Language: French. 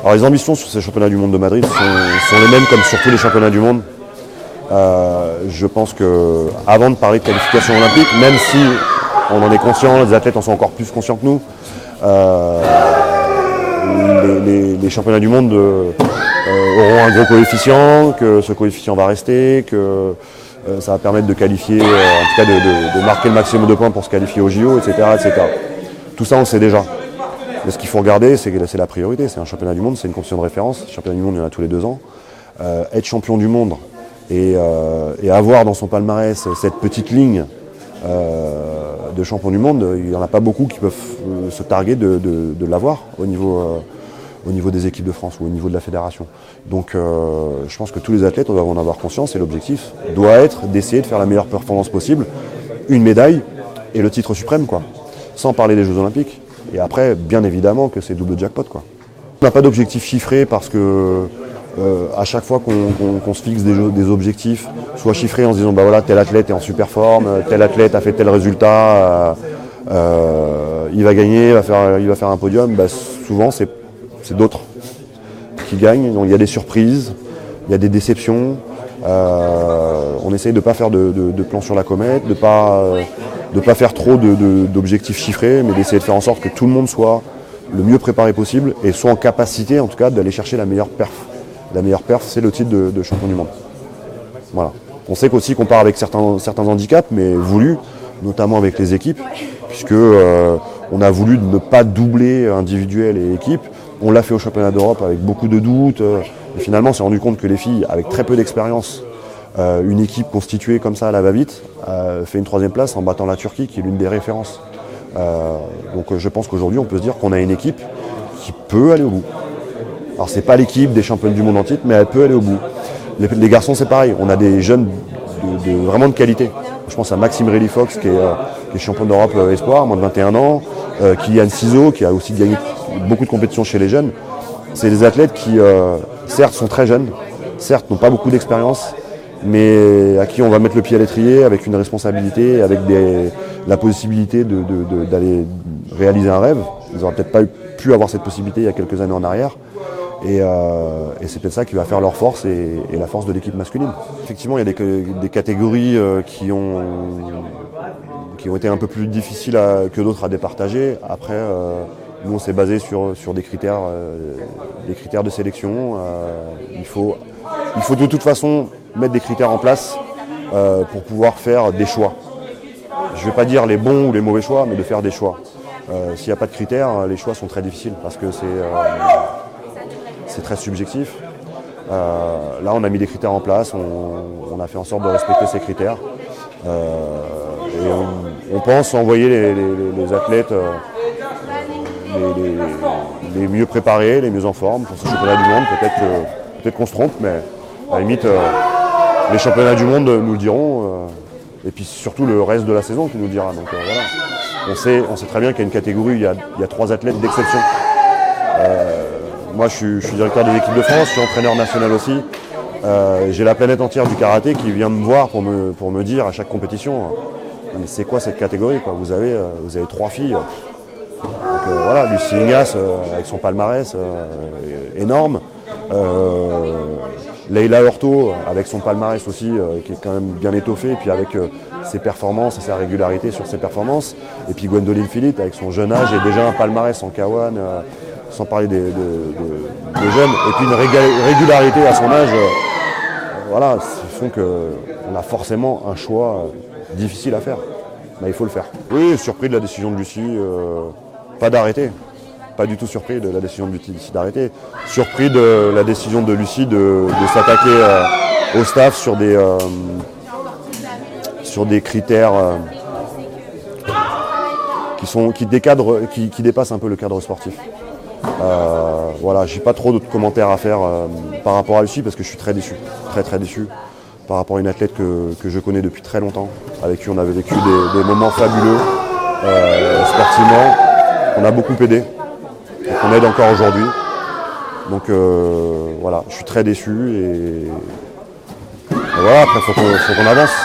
Alors les ambitions sur ces championnats du monde de Madrid sont les mêmes comme sur tous les championnats du monde. Je pense qu'avant de parler de qualification olympique, même si on en est conscient, les athlètes en sont encore plus conscients que nous, les championnats du monde auront un gros coefficient, que ce coefficient va rester, que ça va permettre de qualifier, en tout cas de marquer le maximum de points pour se qualifier au JO, etc., etc. Tout ça on le sait déjà. Mais ce qu'il faut regarder, c'est la priorité. C'est un championnat du monde, c'est une compétition de référence. Le championnat du monde, il y en a tous les 2 ans. Être champion du monde et avoir dans son palmarès cette petite ligne de champion du monde, il n'y en a pas beaucoup qui peuvent se targuer de l'avoir au niveau des équipes de France ou au niveau de la fédération. Donc je pense que tous les athlètes doivent en avoir conscience et l'objectif doit être d'essayer de faire la meilleure performance possible, une médaille et le titre suprême, quoi. Sans parler des Jeux Olympiques. Et après, bien évidemment que c'est double jackpot, quoi. On n'a pas d'objectif chiffré parce que à chaque fois qu'on se fixe des objectifs, soit chiffrés en se disant bah voilà, tel athlète est en super forme, tel athlète a fait tel résultat, il va gagner, il va faire un podium, bah, souvent c'est d'autres qui gagnent. Donc, il y a des surprises, il y a des déceptions. On essaye de ne pas faire de plan sur la comète, de pas faire trop d'objectifs chiffrés, mais d'essayer de faire en sorte que tout le monde soit le mieux préparé possible et soit en capacité en tout cas d'aller chercher la meilleure perf. La meilleure perf, c'est le titre de champion du monde. Voilà. On sait qu'aussi qu'on part avec certains handicaps, mais voulus, notamment avec les équipes, puisque on a voulu ne pas doubler individuel et équipe. On l'a fait au championnat d'Europe avec beaucoup de doutes. Et finalement, on s'est rendu compte que les filles, avec très peu d'expérience, une équipe constituée comme ça à la va-vite, fait une 3e place en battant la Turquie, qui est l'une des références. Donc je pense qu'aujourd'hui, on peut se dire qu'on a une équipe qui peut aller au bout. Alors c'est pas l'équipe des championnes du monde en titre, mais elle peut aller au bout. Les garçons, c'est pareil. On a des jeunes vraiment de qualité. Je pense à Maxime Rély-Fox, qui est champion d'Europe espoir, moins de 21 ans. Kylian Ciseaux, qui a aussi gagné beaucoup de compétitions chez les jeunes. C'est des athlètes qui, certes, sont très jeunes, certes, n'ont pas beaucoup d'expérience, mais à qui on va mettre le pied à l'étrier avec une responsabilité, avec la possibilité d'aller réaliser un rêve. Ils n'auraient peut-être pas pu avoir cette possibilité il y a quelques années en arrière. Et c'est peut-être ça qui va faire leur force et la force de l'équipe masculine. Effectivement, il y a des catégories qui ont été un peu plus difficiles que d'autres à départager. Après, nous, on s'est basé sur des critères de sélection. Il faut de toute façon mettre des critères en place pour pouvoir faire des choix. Je ne vais pas dire les bons ou les mauvais choix, mais de faire des choix. S'il n'y a pas de critères, les choix sont très difficiles parce que c'est très subjectif. Là, on a mis des critères en place, on a fait en sorte de respecter ces critères. Et on pense envoyer les athlètes les mieux préparés, les mieux en forme pour ce championnat du monde. Peut-être qu'on se trompe, mais à la limite, les championnats du monde nous le diront. Et puis surtout le reste de la saison qui nous le dira. Donc voilà. On sait très bien qu'il y a une catégorie, il y a 3 athlètes d'exception. Moi, je suis directeur des équipes de France, je suis entraîneur national aussi. J'ai la planète entière du karaté qui vient me voir pour me dire à chaque compétition, mais c'est quoi cette catégorie, quoi. Vous avez 3 filles. Donc voilà, Lucie Ignace avec son palmarès énorme. Leila Hurto avec son palmarès aussi qui est quand même bien étoffé, et puis avec ses performances et sa régularité sur ses performances. Et puis Gwendoline Philippe avec son jeune âge et déjà un palmarès en K1. Sans parler des jeunes, et puis une régularité à son âge, voilà, font qu'on a forcément un choix difficile à faire. Mais il faut le faire. Oui, surpris de la décision de Lucie, pas d'arrêter. Pas du tout surpris de la décision de Lucie d'arrêter. Surpris de la décision de Lucie de s'attaquer au staff sur des critères qui dépassent un peu le cadre sportif. Voilà, j'ai pas trop d'autres commentaires à faire par rapport à Lucie parce que je suis très déçu, très déçu par rapport à une athlète que je connais depuis très longtemps, avec qui on avait vécu des moments fabuleux sportivement. On a beaucoup aidé et qu'on aide encore aujourd'hui. Donc voilà, je suis très déçu et voilà, après faut qu'on avance.